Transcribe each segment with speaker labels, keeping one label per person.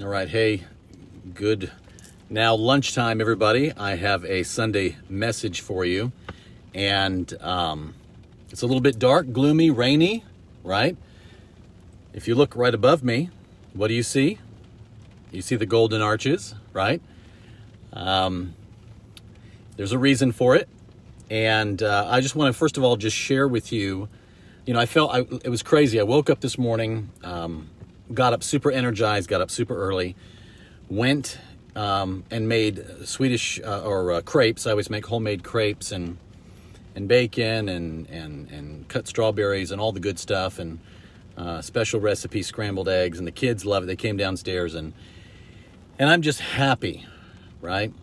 Speaker 1: All right, hey, good. Now lunchtime, everybody. I have a Sunday message for you, and it's a little bit dark, gloomy, rainy, right? If you look right above me, what do you see? You see the golden arches, right? There's a reason for it, and I just want to first of all just share with you. You know, it was crazy. I woke up this morning. Got up super energized, got up super early, went and made Swedish crepes. I always make homemade crepes and bacon and cut strawberries and all the good stuff, and special recipe scrambled eggs, and the kids love it. They came downstairs and I'm just happy, right?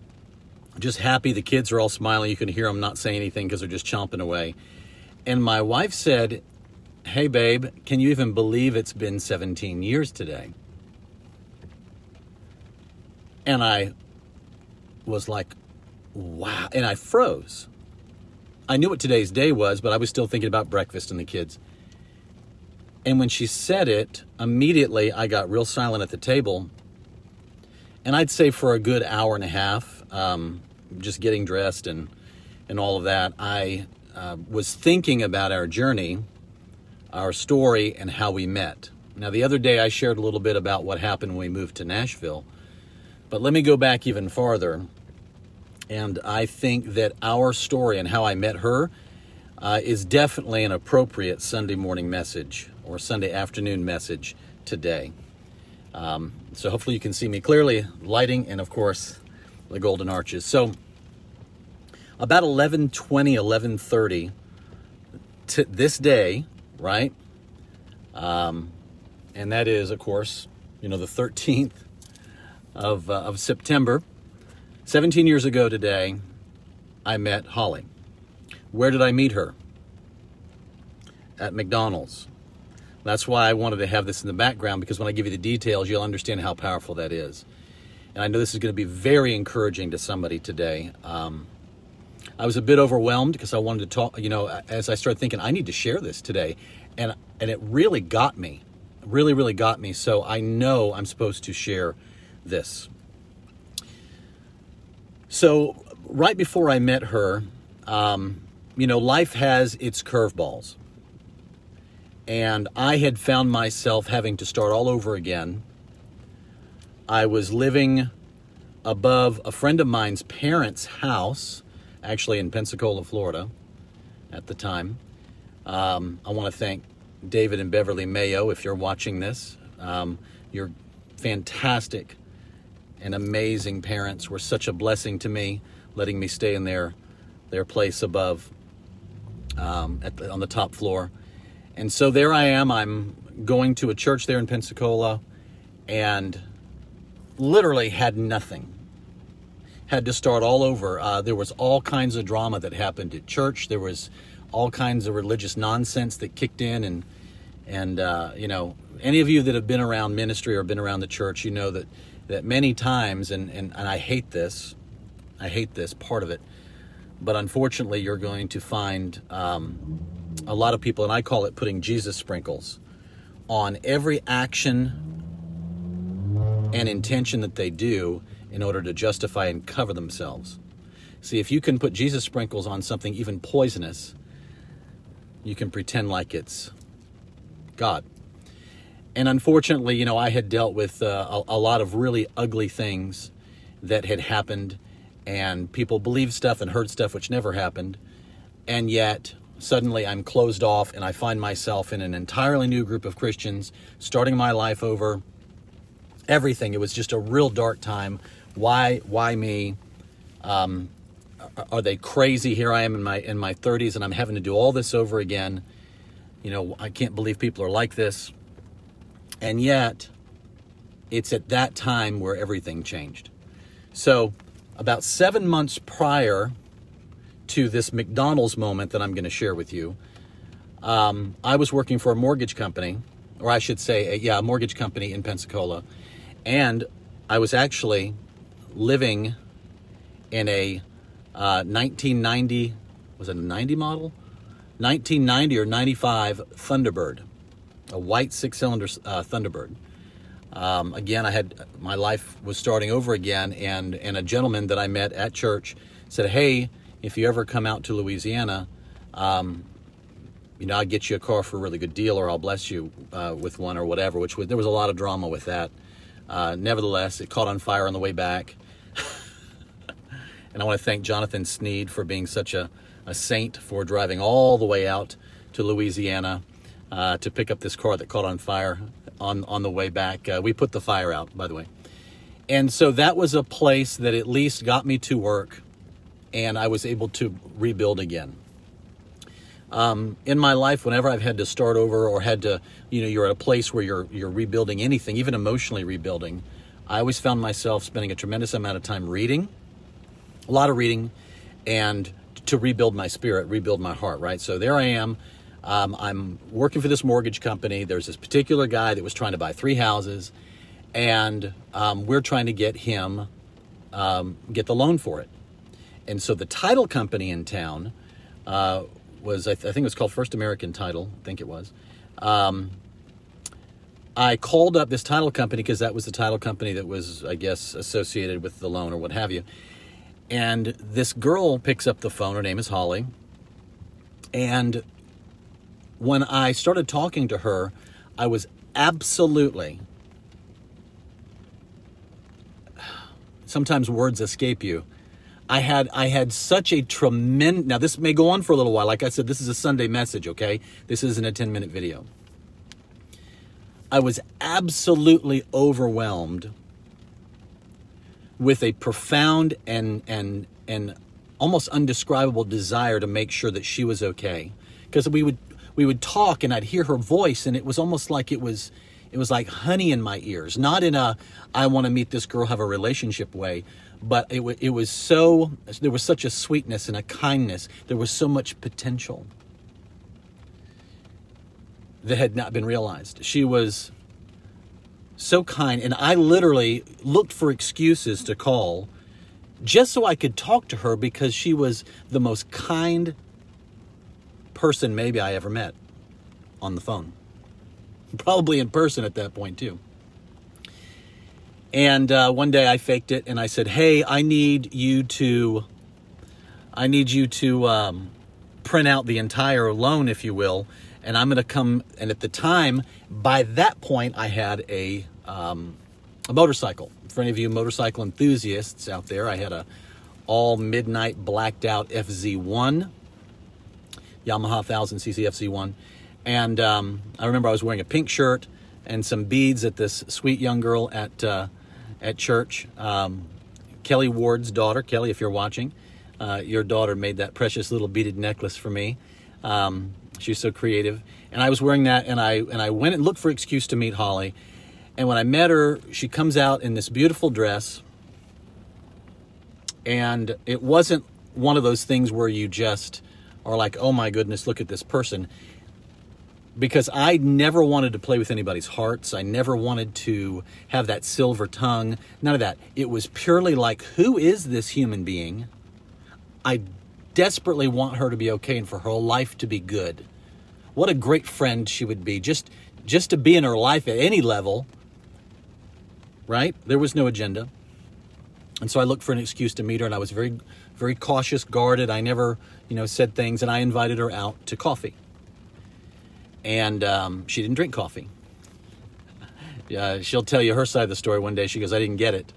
Speaker 1: Just happy. The kids are all smiling. You can hear them not saying anything because they're just chomping away. And my wife said, "Hey, babe, can you even believe it's been 17 years today?" And I was like, wow. And I froze. I knew what today's day was, but I was still thinking about breakfast and the kids. And when she said it, immediately I got real silent at the table. And I'd say for a good hour and a half, just getting dressed and all of that, I was thinking about our journey, our story, and how we met. Now, the other day I shared a little bit about what happened when we moved to Nashville, but let me go back even farther. And I think that our story and how I met her is definitely an appropriate Sunday morning message or Sunday afternoon message today. So hopefully you can see me clearly, lighting, and of course, the golden arches. So about 11:20, 11:30 to this day, right? And that is, of course, the 13th of September. 17 years ago today, I met Holly. Where did I meet her? At McDonald's. That's why I wanted to have this in the background, because when I give you the details, you'll understand how powerful that is. And I know this is going to be very encouraging to somebody today. I was a bit overwhelmed because I wanted to talk, as I started thinking, I need to share this today. And it really got me, really got me. So I know I'm supposed to share this. So right before I met her, life has its curveballs. And I had found myself having to start all over again. I was living above a friend of mine's parents' house, actually in Pensacola, Florida, at the time. I want to thank David and Beverly Mayo, if you're watching this. You're fantastic and amazing parents. Were such a blessing to me, letting me stay in their place above on the top floor. And so there I am. I'm going to a church there in Pensacola, and literally had nothing. Had to start all over. There was all kinds of drama that happened at church. There was all kinds of religious nonsense that kicked in, and any of you that have been around ministry or been around the church, you know that many times, and I hate this part of it, but unfortunately you're going to find a lot of people, and I call it putting Jesus sprinkles on every action and intention that they do in order to justify and cover themselves. See, if you can put Jesus sprinkles on something even poisonous, you can pretend like it's God. And unfortunately, I had dealt with a lot of really ugly things that had happened, and people believed stuff and heard stuff which never happened. And yet, suddenly I'm closed off, and I find myself in an entirely new group of Christians, starting my life over, everything. It was just a real dark time. Why me? Are they crazy? Here I am in my 30s, and I'm having to do all this over again. I can't believe people are like this. And yet, it's at that time where everything changed. So, about 7 months prior to this McDonald's moment that I'm going to share with you, I was working for a mortgage company, or I should say, a mortgage company in Pensacola. And I was actually living in a 1990, was it a 90 model? 1990 or 95 Thunderbird, a white six-cylinder Thunderbird. Again, my life was starting over again, and a gentleman that I met at church said, "Hey, if you ever come out to Louisiana, I'll get you a car for a really good deal, or I'll bless you with one, or whatever." There was a lot of drama with that. Nevertheless, it caught on fire on the way back. And I want to thank Jonathan Sneed for being such a saint, for driving all the way out to Louisiana to pick up this car that caught on fire on the way back. We put the fire out, by the way. And so that was a place that at least got me to work, and I was able to rebuild again. In my life, whenever I've had to start over, or had to, you're at a place where you're rebuilding anything, even emotionally rebuilding, I always found myself spending a tremendous amount of time reading, a lot of reading, and to rebuild my spirit, rebuild my heart, right? So there I am. I'm working for this mortgage company. There's this particular guy that was trying to buy 3 houses, and we're trying to get him, get the loan for it. And so the title company in town was, I think it was called First American Title, I think it was. I called up this title company because that was the title company that was, I guess, associated with the loan or what have you. And this girl picks up the phone. Her name is Holly. And when I started talking to her, I was absolutely, sometimes words escape you. I had such a tremendous, now this may go on for a little while. Like I said, this is a Sunday message, okay? This isn't a 10-minute video. I was absolutely overwhelmed with a profound and almost undescribable desire to make sure that she was okay. Because we would talk, and I'd hear her voice, and it was almost like it was like honey in my ears. Not in a, I want to meet this girl, have a relationship way, but it was so, there was such a sweetness and a kindness. There was so much potential that had not been realized. She was so kind, and I literally looked for excuses to call just so I could talk to her, because she was the most kind person maybe I ever met on the phone. Probably in person at that point too. And one day I faked it, and I said, "Hey, I need you to print out the entire loan, if you will, and I'm going to come." And at the time, by that point, I had a motorcycle. For any of you motorcycle enthusiasts out there, I had a all midnight blacked out FZ1, Yamaha 1000cc FZ1. And I remember I was wearing a pink shirt and some beads at this sweet young girl at church. Kelly Ward's daughter. Kelly, if you're watching, your daughter made that precious little beaded necklace for me. She's so creative. And I was wearing that, and I went and looked for an excuse to meet Holly. And when I met her, she comes out in this beautiful dress. And it wasn't one of those things where you just are like, oh my goodness, look at this person. Because I never wanted to play with anybody's hearts. I never wanted to have that silver tongue. None of that. It was purely like, who is this human being? I desperately want her to be okay and for her life to be good. What a great friend she would be. Just to be in her life at any level. Right? There was no agenda. And so I looked for an excuse to meet her, and I was very, very cautious, guarded. I never, said things, and I invited her out to coffee. And she didn't drink coffee. She'll tell you her side of the story one day. She goes, "I didn't get it."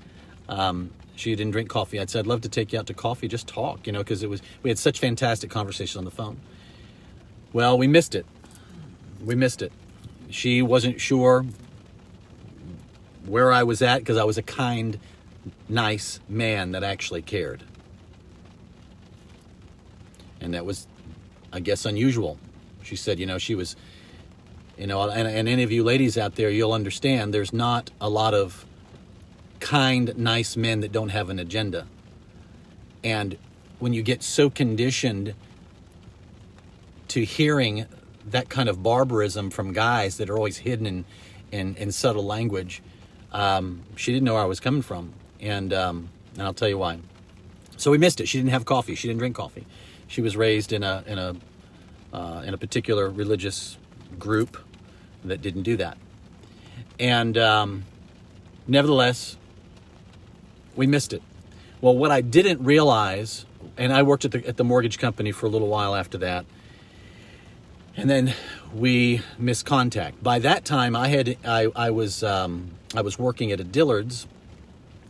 Speaker 1: She didn't drink coffee. I said, "I'd love to take you out to coffee, just talk," because we had such fantastic conversations on the phone. Well, we missed it. She wasn't sure where I was at, because I was a kind, nice man that actually cared. And that was, I guess, unusual. She said, she was, and any of you ladies out there, you'll understand there's not a lot of kind, nice men that don't have an agenda. And when you get so conditioned to hearing that kind of barbarism from guys that are always hidden in subtle language, she didn't know where I was coming from. And I'll tell you why. So we missed it. She didn't have coffee. She didn't drink coffee. She was raised in a particular religious group that didn't do that. And Nevertheless, we missed it. Well, what I didn't realize, and I worked at the mortgage company for a little while after that, and then we missed contact. By that time, I was working at a Dillard's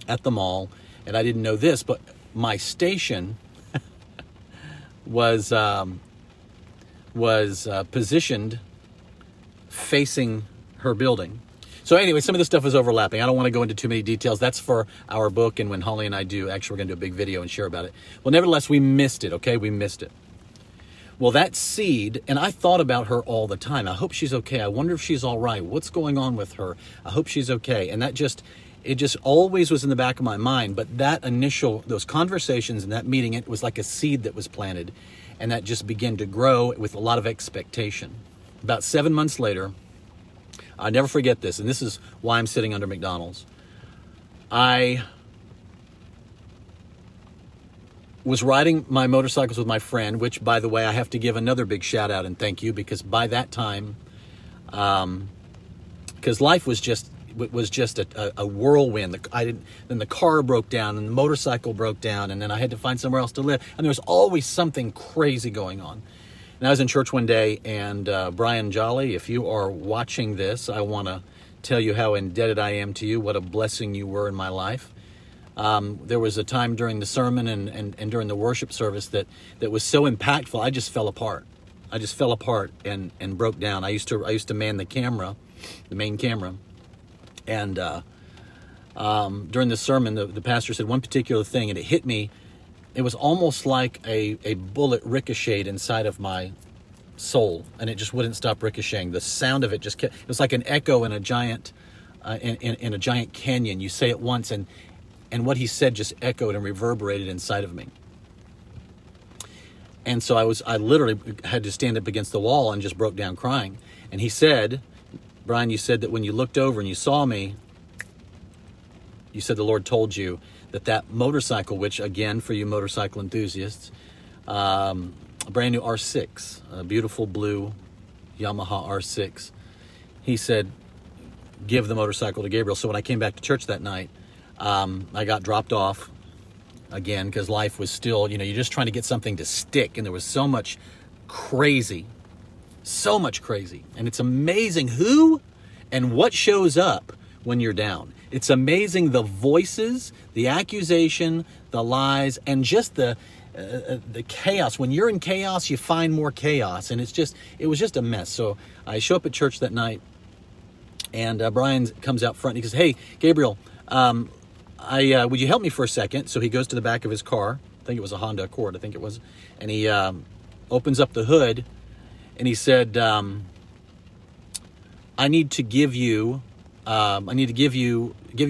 Speaker 1: at the mall, and I didn't know this, but my station was positioned facing her building. So anyway, some of this stuff is overlapping. I don't want to go into too many details. That's for our book, and when Holly and I do, actually we're going to do a big video and share about it. Well, nevertheless, we missed it, okay? We missed it. Well, that seed, and I thought about her all the time. I hope she's okay. I wonder if she's all right. What's going on with her? I hope she's okay. And it just always was in the back of my mind. But those conversations and that meeting, it was like a seed that was planted, and that just began to grow with a lot of expectation. About 7 months later, I'll never forget this, and this is why I'm sitting under McDonald's. I was riding my motorcycles with my friend, which, by the way, I have to give another big shout out and thank you, because by that time, because life was just a whirlwind. Then the car broke down, and the motorcycle broke down, and then I had to find somewhere else to live, and there was always something crazy going on. And I was in church one day, and Brian Jolly, if you are watching this, I want to tell you how indebted I am to you. What a blessing you were in my life. There was a time during the sermon and during the worship service that was so impactful. I just fell apart. I just fell apart and broke down. I used to man the main camera, and during the sermon, the pastor said one particular thing, and it hit me. It was almost like a bullet ricocheted inside of my soul, and it just wouldn't stop ricocheting. The sound of it just kept, it was like an echo in a giant in a giant canyon. You say it once, and what he said just echoed and reverberated inside of me. And so I literally had to stand up against the wall and just broke down crying. And he said, Brian, you said that when you looked over and you saw me, you said the Lord told you that motorcycle, which again, for you motorcycle enthusiasts, a brand new R6, a beautiful blue Yamaha R6. He said, give the motorcycle to Gabriel. So when I came back to church that night, I got dropped off again, because life was still, you're just trying to get something to stick. And there was so much crazy. And it's amazing who and what shows up when you're down. It's amazing the voices, the accusation, the lies, and just the chaos. When you're in chaos, you find more chaos, and it was just a mess. So I show up at church that night, and Brian comes out front. And he goes, "Hey, Gabriel, would you help me for a second?" So he goes to the back of his car. I think it was a Honda Accord. I think it was, and he opens up the hood, and he said, "I need to give you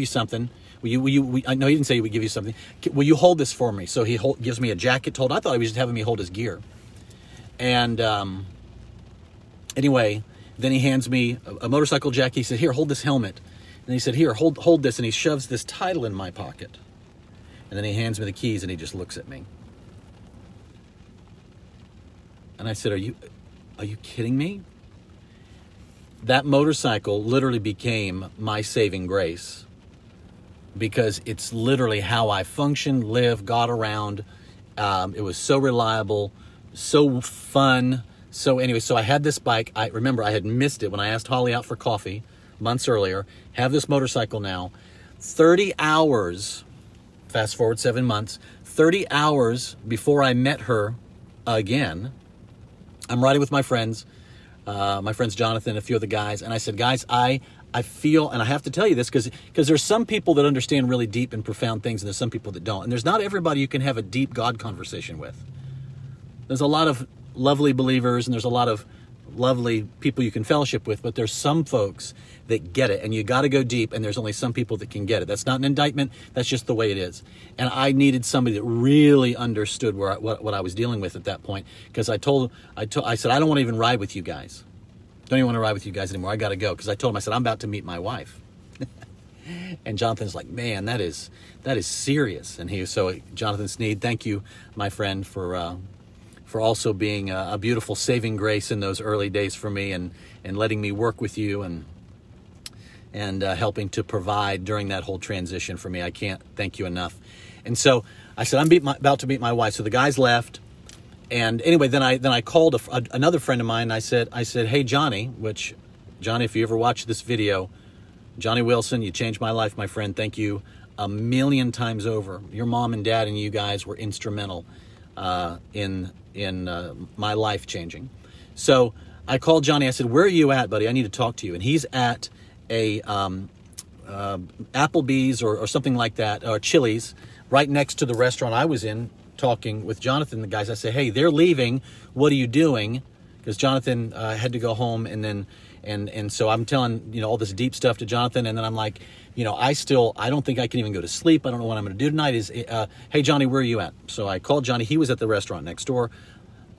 Speaker 1: something. Will you, I know he didn't say he would give you something. Will you hold this for me?" So he gives me a jacket to hold. I thought he was just having me hold his gear. And anyway, then he hands me a motorcycle jacket. He said, "Here, hold this helmet." And he said, "Here, hold this." And he shoves this title in my pocket. And then he hands me the keys, and he just looks at me. And I said, are you kidding me? That motorcycle literally became my saving grace, because it's literally how I function, live, got around. It was so reliable, so fun. So anyway, so I had this bike. I remember I had missed it when I asked Holly out for coffee months earlier. Have this motorcycle now. 30 hours, fast forward 7 months, 30 hours before I met her again, I'm riding with my friends Jonathan, a few of the guys, and I said, "Guys, I feel," and I have to tell you this because there's some people that understand really deep and profound things, and there's some people that don't. And there's not everybody you can have a deep God conversation with. There's a lot of lovely believers, and there's a lot of lovely people you can fellowship with, but there's some folks that get it, and you got to go deep, and there's only some people that can get it. That's not an indictment. That's just the way it is. And I needed somebody that really understood what I was dealing with at that point, because I said, "I don't want to even ride with you guys. Don't even want to ride with you guys anymore. I got to go." Because I told him, I said, "I'm about to meet my wife." And Jonathan's like, "Man, that is serious." And so Jonathan Sneed, thank you, my friend, for also being a beautiful saving grace in those early days for me, and letting me work with you. And and helping to provide during that whole transition for me. I can't thank you enough. And so I said, I'm about to meet my wife. So the guys left. And anyway, then I called another friend of mine. And I said, hey, Johnny, if you ever watch this video, Johnny Wilson, you changed my life, my friend. Thank you a million times over. Your mom and dad and you guys were instrumental in my life changing. So I called Johnny. I said, where are you at, buddy? I need to talk to you. And he's at a Applebee's or something like that, or Chili's, right next to the restaurant I was in, talking with Jonathan and the guys. I say, hey, they're leaving. What are you doing? Because Jonathan had to go home, and then and so I'm telling all this deep stuff to Jonathan, and then I'm like, I don't think I can even go to sleep. I don't know what I'm going to do tonight. Hey, Johnny, where are you at? So I called Johnny. He was at the restaurant next door.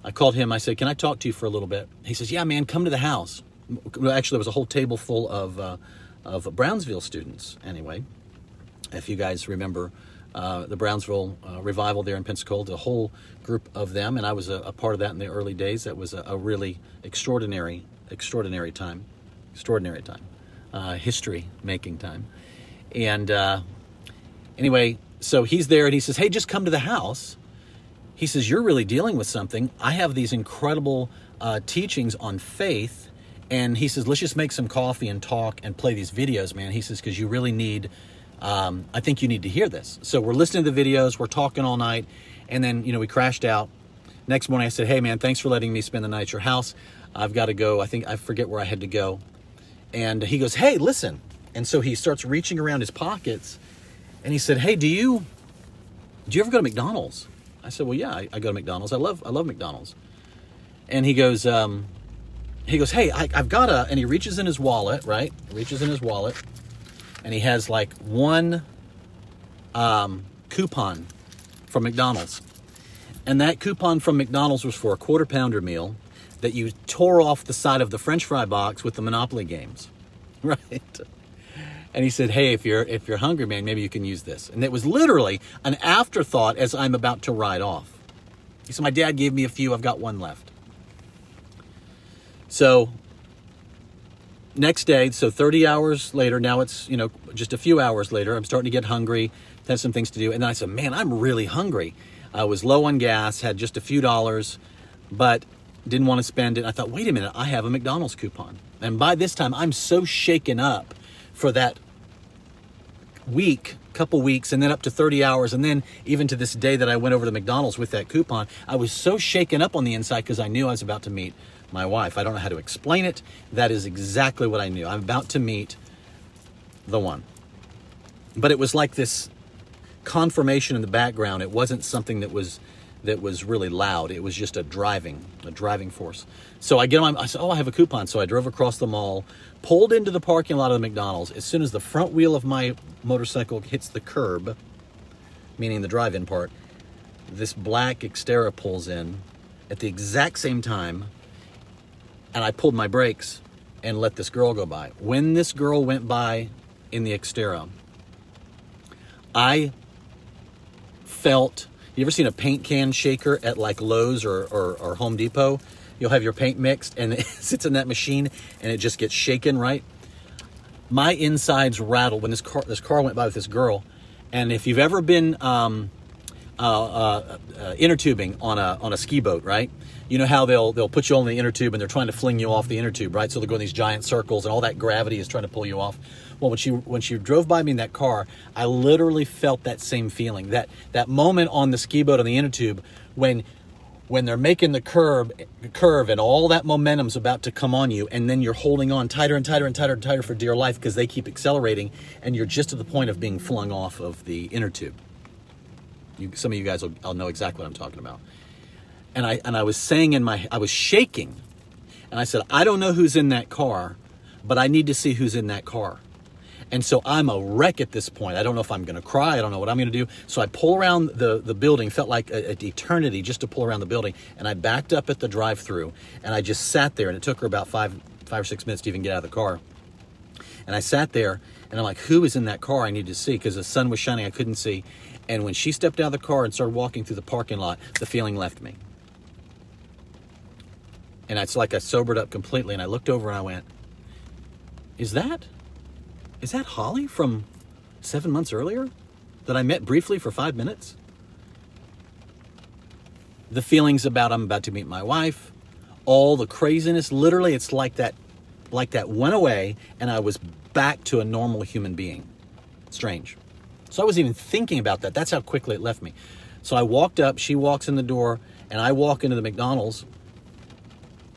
Speaker 1: I called him. I said, can I talk to you for a little bit? He says, yeah, man, come to the house. Actually, there was a whole table full of Brownsville students. Anyway, if you guys remember the Brownsville revival there in Pensacola, the whole group of them, and I was a part of that in the early days. That was a really extraordinary time, history-making time. And anyway, so he's there, and he says, hey, just come to the house. He says, you're really dealing with something. I have these incredible teachings on faith. And he says, let's just make some coffee and talk and play these videos, man. He says, because you really need, I think you need to hear this. So we're listening to the videos. We're talking all night. And then, we crashed out. Next morning, I said, hey, man, thanks for letting me spend the night at your house. I've got to go. I forget where I had to go. And he goes, hey, listen. And so he starts reaching around his pockets. And he said, hey, do you ever go to McDonald's? I said, well, yeah, I go to McDonald's. I love McDonald's. And he goes, hey, I've got and he reaches in his wallet, right? Reaches in his wallet, and he has like one coupon from McDonald's. And that coupon from McDonald's was for a Quarter Pounder meal that you tore off the side of the French fry box with the Monopoly games, right? And he said, hey, if you're hungry, man, maybe you can use this. And it was literally an afterthought as I'm about to ride off. He said, my dad gave me a few. I've got one left. So next day, so 30 hours later, now it's, just a few hours later, I'm starting to get hungry, had some things to do. And then I said, man, I'm really hungry. I was low on gas, had just a few dollars, but didn't want to spend it. I thought, wait a minute, I have a McDonald's coupon. And by this time, I'm so shaken up for that couple weeks, and then up to 30 hours. And then even to this day that I went over to McDonald's with that coupon, I was so shaken up on the inside because I knew I was about to meet my wife. I don't know how to explain it. That is exactly what I knew. I'm about to meet the one. But it was like this confirmation in the background. It wasn't something that was really loud. It was just a driving force. So I get on I said, oh, I have a coupon. So I drove across the mall, pulled into the parking lot of the McDonald's. As soon as the front wheel of my motorcycle hits the curb, meaning the drive-in part, this black Xterra pulls in at the exact same time, and I pulled my brakes and let this girl go by. When this girl went by in the Xterra, I felt, you ever seen a paint can shaker at like Lowe's or Home Depot? You'll have your paint mixed and it sits in that machine and it just gets shaken, right? My insides rattled when this car went by with this girl. And if you've ever been inner tubing on a ski boat, right? You know how they'll put you on the inner tube and they're trying to fling you off the inner tube, right? So they're going these giant circles and all that gravity is trying to pull you off. Well, when she drove by me in that car, I literally felt that same feeling. That moment on the ski boat on the inner tube when they're making the curve and all that momentum's about to come on you, and then you're holding on tighter and tighter and tighter and tighter for dear life because they keep accelerating, and you're just to the point of being flung off of the inner tube. Some of you guys will know exactly what I'm talking about. And I was saying I was shaking, and I said, I don't know who's in that car, but I need to see who's in that car. And so I'm a wreck at this point. I don't know if I'm going to cry. I don't know what I'm going to do. So I pull around the building. Felt like an eternity just to pull around the building. And I backed up at the drive-through, and I just sat there. And it took her about five or 6 minutes to even get out of the car. And I sat there, and I'm like, who is in that car? I need to see, because the sun was shining. I couldn't see. And when she stepped out of the car and started walking through the parking lot, the feeling left me. And it's like I sobered up completely. And I looked over and I went, is that is that Holly from 7 months earlier that I met briefly for 5 minutes? The feelings about I'm about to meet my wife, all the craziness, literally it's like that went away and I was back to a normal human being. Strange. So I wasn't even thinking about that. That's how quickly it left me. So I walked up, she walks in the door, and I walk into the McDonald's,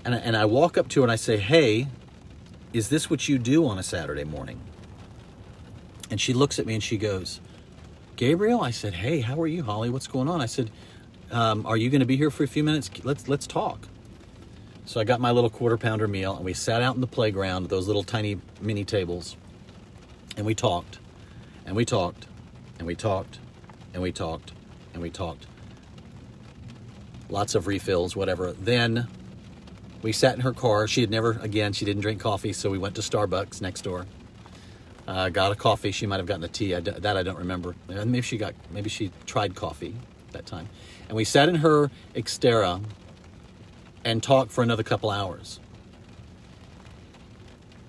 Speaker 1: and I walk up to her and I say, hey, is this what you do on a Saturday morning? And she looks at me and she goes, Gabriel? I said, hey, how are you, Holly? What's going on? I said, are you going to be here for a few minutes? Let's talk. So I got my little quarter pounder meal and we sat out in the playground at those little tiny mini tables, and we talked and we talked and we talked and we talked and we talked. Lots of refills, whatever. Then we sat in her car. She didn't drink coffee, so we went to Starbucks next door. Got a coffee. She might have gotten a tea. That I don't remember. Maybe she tried coffee that time. And we sat in her Xterra and talked for another couple hours.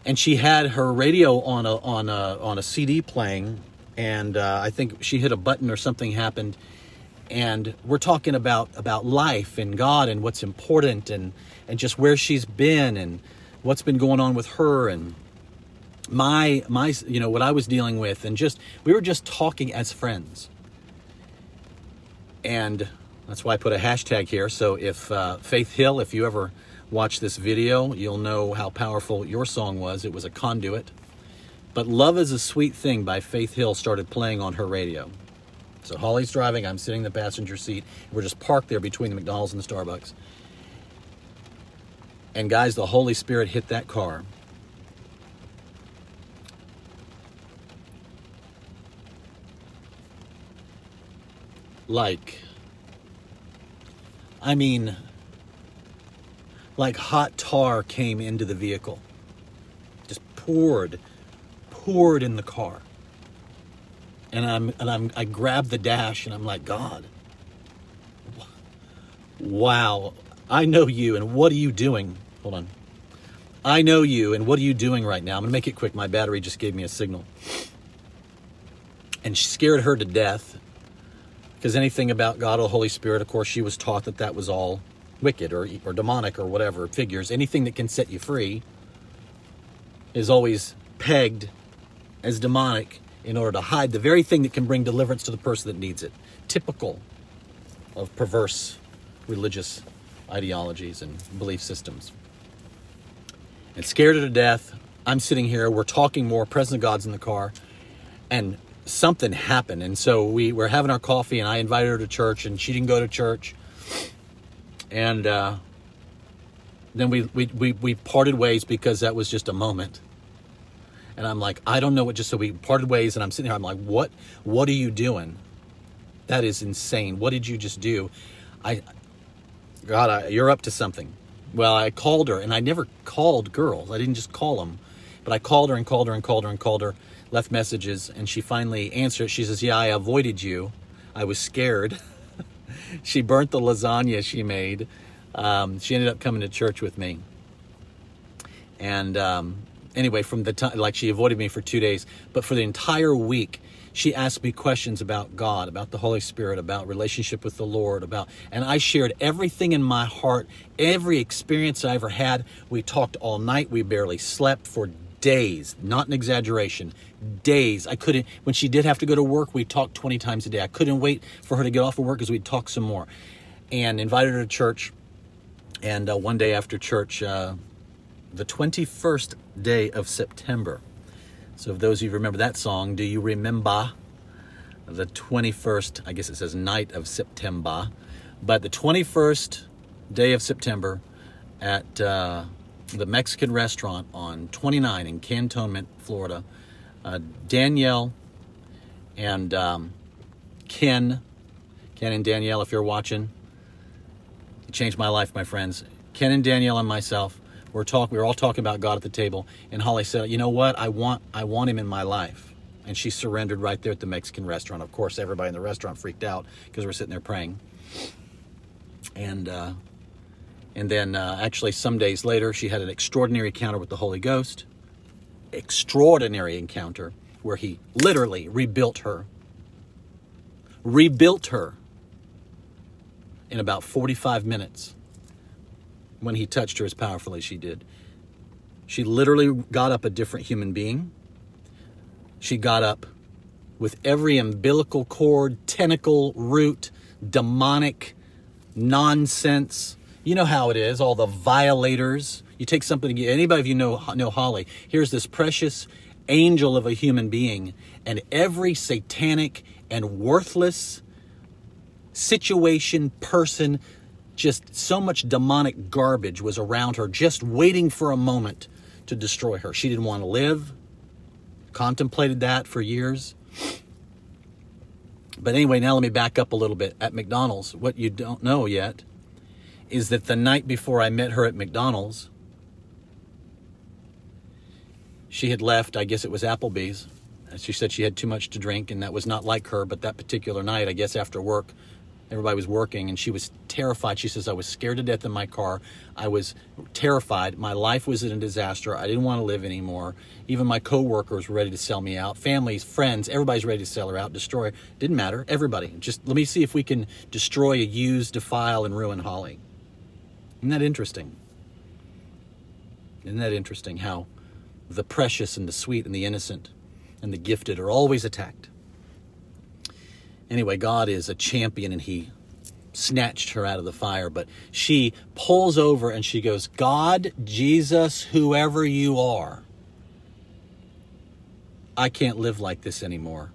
Speaker 1: And she had her radio on a CD playing, and I think she hit a button or something happened. And we're talking about life and God and what's important and just where she's been and what's been going on with her and my what I was dealing with, and we were just talking as friends. And that's why I put a hashtag here. So if Faith Hill, if you ever watch this video, you'll know how powerful your song was. It was a conduit. But Love is a Sweet Thing by Faith Hill started playing on her radio. So Holly's driving, I'm sitting in the passenger seat. We're just parked there between the McDonald's and the Starbucks. And guys, the Holy Spirit hit that car. Like hot tar came into the vehicle. Just poured in the car. And I grabbed the dash and I'm like, God, wow, I know you and what are you doing? Hold on. I know you and what are you doing right now? I'm gonna make it quick. My battery just gave me a signal. And she scared her to death, because anything about God or the Holy Spirit, of course, she was taught that was all wicked or demonic or whatever, figures. Anything that can set you free is always pegged as demonic in order to hide the very thing that can bring deliverance to the person that needs it. Typical of perverse religious ideologies and belief systems. And scared her to death. I'm sitting here, we're talking more, presence of God's in the car, and something happened. And so we were having our coffee and I invited her to church and she didn't go to church. And then we parted ways because that was just a moment. And I'm like, I don't know what, so we parted ways and I'm sitting here, I'm like, what are you doing? That is insane. What did you just do? You're up to something. Well, I called her, and I never called girls. I didn't just call them, but I called her and called her and called her and called her, left messages, and she finally answered. She says, yeah, I avoided you. I was scared. She burnt the lasagna she made. She ended up coming to church with me. And anyway, from the time, she avoided me for 2 days, but for the entire week, she asked me questions about God, about the Holy Spirit, about relationship with the Lord, and I shared everything in my heart, every experience I ever had. We talked all night. We barely slept for days, not an exaggeration, days. I couldn't, when she did have to go to work, we talked 20 times a day. I couldn't wait for her to get off of work because we'd talk some more, and invited her to church. And one day after church, the 21st day of September. So if those of you remember that song, do you remember the 21st, I guess it says night of September, but the 21st day of September at the Mexican restaurant on 29 in Cantonment, Florida, Danielle and Ken and Danielle, if you're watching, it changed my life, my friends. Ken and Danielle and myself, we were all talking about God at the table, and Holly said, you know what, I want him in my life. And she surrendered right there at the Mexican restaurant. Of course, everybody in the restaurant freaked out because we're sitting there praying. And then actually some days later, she had an extraordinary encounter with the Holy Ghost. extraordinary encounter where he literally rebuilt her in about 45 minutes when he touched her as powerfully as she did. She literally got up a different human being. She got up with every umbilical cord, tentacle, root, demonic nonsense. You know how it is, all the violators. You take something, anybody of you know Holly. Here's this precious angel of a human being, and every satanic and worthless situation, person, just so much demonic garbage was around her, just waiting for a moment to destroy her. She didn't want to live. Contemplated that for years. But anyway, now let me back up a little bit. At McDonald's, what you don't know yet is that the night before I met her at McDonald's, she had left, I guess it was Applebee's. She said she had too much to drink, and that was not like her. But that particular night, I guess after work, everybody was working, and she was terrified. She says, I was scared to death in my car. I was terrified. My life was in a disaster. I didn't want to live anymore. Even my coworkers were ready to sell me out. Families, friends, everybody's ready to sell her out, destroy her. Didn't matter. Everybody. Just let me see if we can destroy, use, defile, and ruin Holly. Isn't that interesting? Isn't that interesting how the precious and the sweet and the innocent and the gifted are always attacked? Anyway, God is a champion, and he snatched her out of the fire. But she pulls over and she goes, God, Jesus, whoever you are, I can't live like this anymore.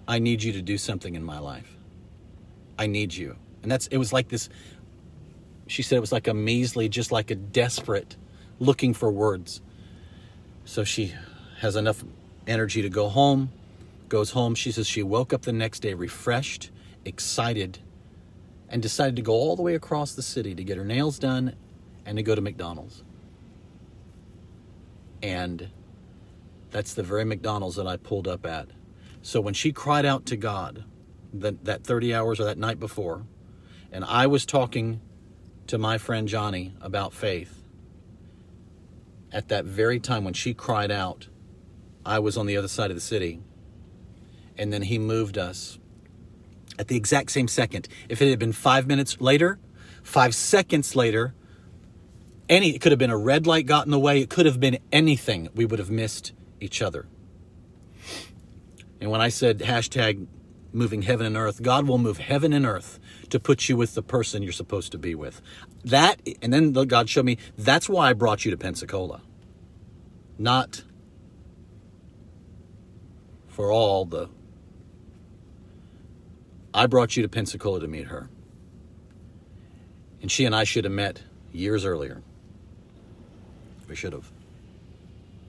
Speaker 1: I need you to do something in my life. I need you. And it was like this, she said it was like a measly, just like a desperate looking for words. So she has enough energy to go home. Goes home. She says she woke up the next day refreshed, excited, and decided to go all the way across the city to get her nails done and to go to McDonald's. And that's the very McDonald's that I pulled up at. So when she cried out to God that 30 hours or that night before, and I was talking to my friend Johnny about faith, at that very time when she cried out, I was on the other side of the city. And then he moved us at the exact same second. If it had been 5 minutes later, 5 seconds later, it could have been a red light got in the way. It could have been anything. We would have missed each other. And when I said hashtag moving heaven and earth, God will move heaven and earth to put you with the person you're supposed to be with. That, and then God showed me, that's why I brought you to Pensacola. Not for all the... I brought you to Pensacola to meet her. And she and I should have met years earlier. We should have.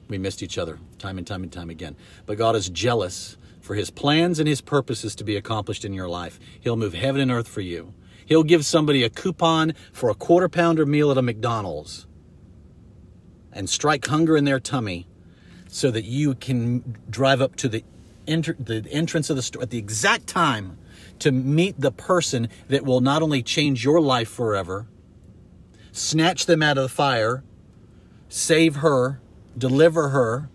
Speaker 1: We missed each other time and time and time again. But God is jealous for his plans and his purposes to be accomplished in your life. He'll move heaven and earth for you. He'll give somebody a coupon for a quarter-pounder meal at a McDonald's and strike hunger in their tummy so that you can drive up to the entrance of the store at the exact time to meet the person that will not only change your life forever, snatch them out of the fire, save her, deliver her.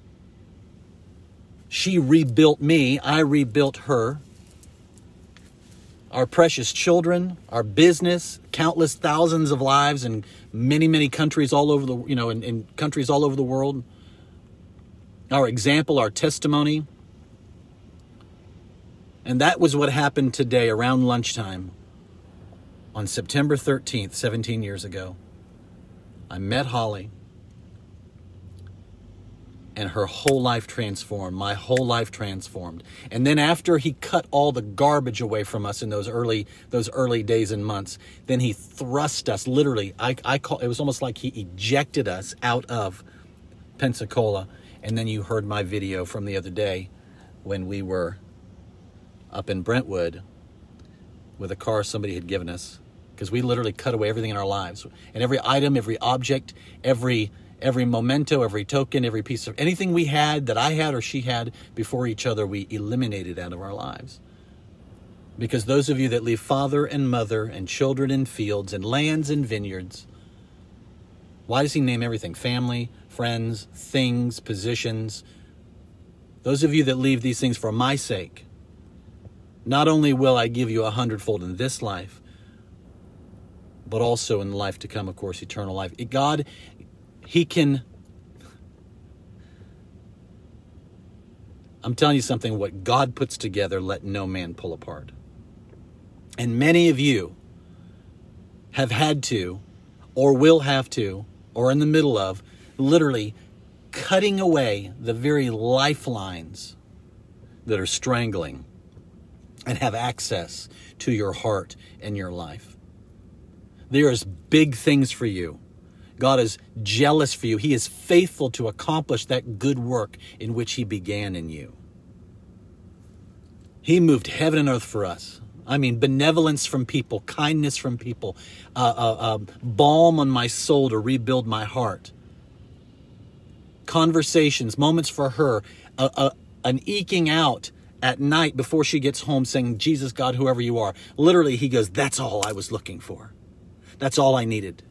Speaker 1: She rebuilt me. I rebuilt her. Our precious children, our business, countless thousands of lives in many, many countries all over the, in countries all over the world. Our example, our testimony. And that was what happened today around lunchtime on September 13th, 17 years ago. I met Holly, and her whole life transformed. My whole life transformed. And then after he cut all the garbage away from us in those early days and months, then he thrust us, literally, it was almost like he ejected us out of Pensacola. And then you heard my video from the other day when we were up in Brentwood with a car somebody had given us, because we literally cut away everything in our lives. And every item, every object, every memento, every token, every piece of anything we had, that I had or she had before each other, we eliminated out of our lives. Because those of you that leave father and mother and children in fields and lands and vineyards, why does he name everything? Family, friends, things, positions. Those of you that leave these things for my sake, not only will I give you 100-fold in this life, but also in the life to come, of course, eternal life. God, he can... I'm telling you something, what God puts together, let no man pull apart. And many of you have had to, or will have to, or in the middle of, literally cutting away the very lifelines that are strangling and have access to your heart and your life. There is big things for you. God is jealous for you. He is faithful to accomplish that good work in which he began in you. He moved heaven and earth for us. I mean, benevolence from people, kindness from people, balm on my soul to rebuild my heart. Conversations, moments for her, an eking out at night before she gets home saying, Jesus, God, whoever you are. Literally, he goes, that's all I was looking for. That's all I needed.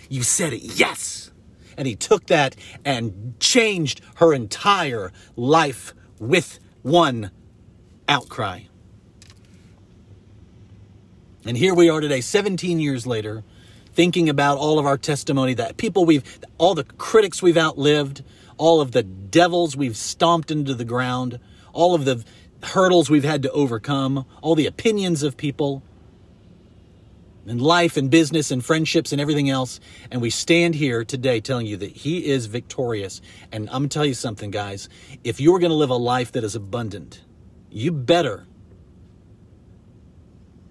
Speaker 1: You said it, yes. And he took that and changed her entire life with one outcry. And here we are today, 17 years later, thinking about all of our testimony, that people all the critics we've outlived, all of the devils we've stomped into the ground, all of the hurdles we've had to overcome, all the opinions of people, and life and business and friendships and everything else. And we stand here today telling you that he is victorious. And I'm going to tell you something, guys. If you're going to live a life that is abundant, you better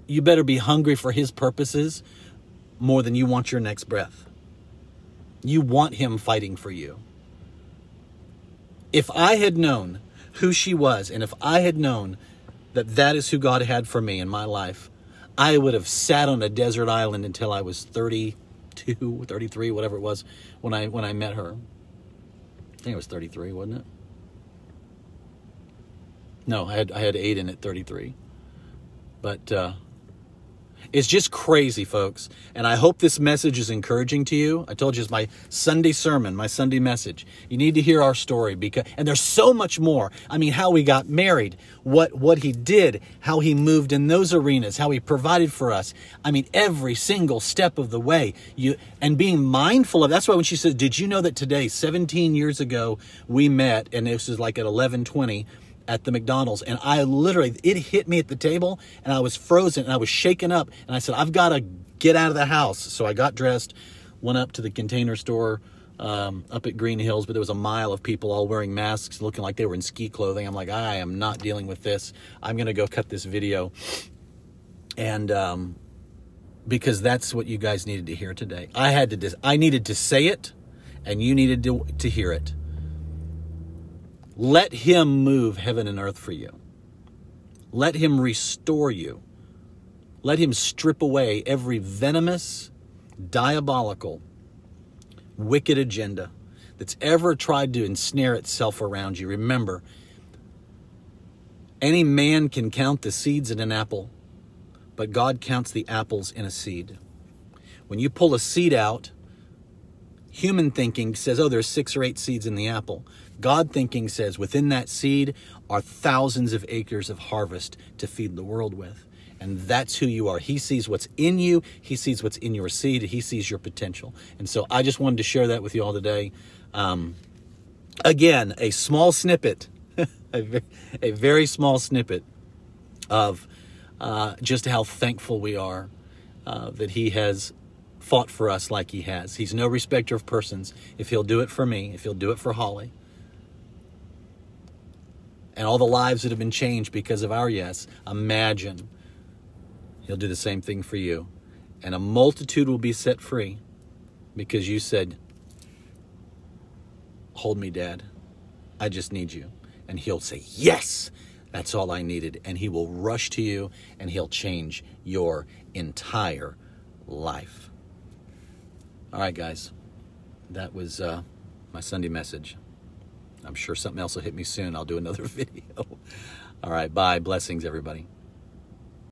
Speaker 1: be hungry for his purposes more than you want your next breath. You want him fighting for you. If I had known who she was, and if I had known that that is who God had for me in my life, I would have sat on a desert island until I was 32, 33, whatever it was, when I met her. I think it was 33, wasn't it? No, I had 8 in at 33. But it's just crazy, folks. And I hope this message is encouraging to you. I told you it's my Sunday sermon, my Sunday message. You need to hear our story, and there's so much more. I mean, how we got married, what he did, how he moved in those arenas, how he provided for us. I mean, every single step of the way. And being mindful of, that's why when she said, did you know that today, 17 years ago, we met, and this was like at 11:20, at the McDonald's, and I literally, it hit me at the table, and I was frozen, and I was shaken up, and I said, I've got to get out of the house. So I got dressed, went up to the Container Store up at Green Hills, but there was a mile of people all wearing masks, looking like they were in ski clothing. I'm like, I am not dealing with this. I'm going to go cut this video, and because that's what you guys needed to hear today. I needed to say it, and you needed to hear it. Let him move heaven and earth for you. Let him restore you. Let him strip away every venomous, diabolical, wicked agenda that's ever tried to ensnare itself around you. Remember, any man can count the seeds in an apple, but God counts the apples in a seed. When you pull a seed out, human thinking says, oh, there's 6 or 8 seeds in the apple. God thinking says within that seed are thousands of acres of harvest to feed the world with. And that's who you are. He sees what's in you. He sees what's in your seed. He sees your potential. And so I just wanted to share that with you all today. Again, a small snippet, a very small snippet of just how thankful we are that he has fought for us like he has. He's no respecter of persons. If he'll do it for me, if he'll do it for Holly, and all the lives that have been changed because of our yes, imagine he'll do the same thing for you. And a multitude will be set free because you said, hold me, Dad. I just need you. And he'll say, yes, that's all I needed. And he will rush to you and he'll change your entire life. All right, guys, that was my Sunday message. I'm sure something else will hit me soon. I'll do another video. All right, bye. Blessings, everybody.